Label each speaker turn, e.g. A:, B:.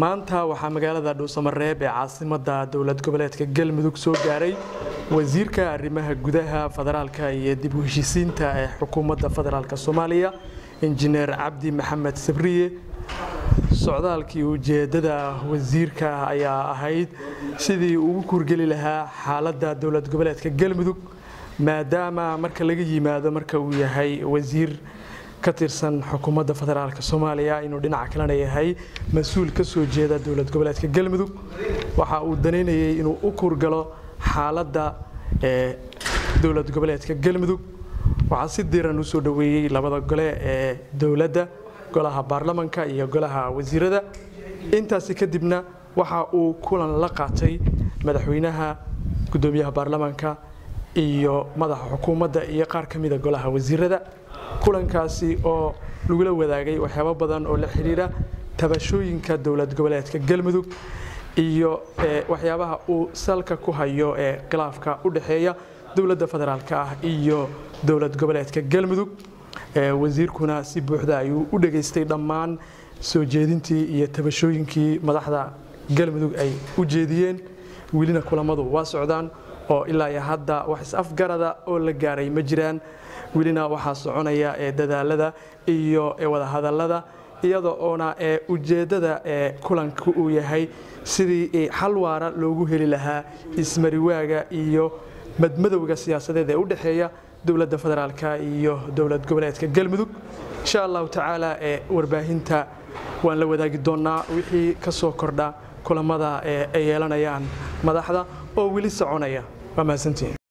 A: maanta waxaa magaalada Dhuusamareeb ee caasimadda dawlad goboleedka Galmudug soo gaaray wasiirka arrimaha gudaha federaalka iyo dib u heshiisiinta ee xukuumadda federaalka Soomaaliya injineer Cabdi Maxamed Sabriye socdaalkii ujeedada wasiirka ayaa ahayd sidii uu kurgeli lahaa xaaladda dawlad goboleedka Galmudug maadaama marka laga yimaado marka uu yahay wasiir ka tirsan xukuumadda federaalka Soomaaliya inuu dhinaca kale yahay mas'uul ka soo jeeda dawlad goboleedka Galmudug waxa uu daneynayay inuu u kurgalo xaaladda dawlad goboleedka Galmudug waxa si diiran u soo dhaweeyay labada gole ee dawladda golaha baarlamaanka iyo golaha wasiirada intaas kadibna waxa uu kulan la qaatay madaxweynaha gudoomiyaha baarlamaanka iyo madaxa xukuumadda iyo qaar kamid ah golaha wasiirada kulankaasi oo lagu la wadaagay waxyaabo badan oo la xiriira tabashooyinka dawlad goboleedka Galmudug iyo waxyaabaha uu salka ku hayo ee khilaafka u dhaxeeya dawladda federaalka ah iyo dawlad goboleedka Galmudug wasiirkuna si buuxda ayuu u dhageystay dhammaan soo jeedintii iyo tabashooyinkii madaxda Galmudug ay u jeediyeen wilina kulamadu waa socdaan oo ilaa hadda wax is-afgarada oo la gaaray ma jiraan wilina waxa soconaya dadaalada iyo wada hadallada iyadoo oona ujeedada kulanku uu yahay sidii xal waara loogu heli lahaa ismariwaaga iyo madmadowga siyaasadeed ee u dhaxeeya dawladda federaalka iyo dawlad goboleedka Galmudug insha Allah taala warbaahinta waan la wadaagi doonaa wixii ka soo kordha kulamada ay yeelanayaan madaxda oo wili soconaya waa mahadsantiin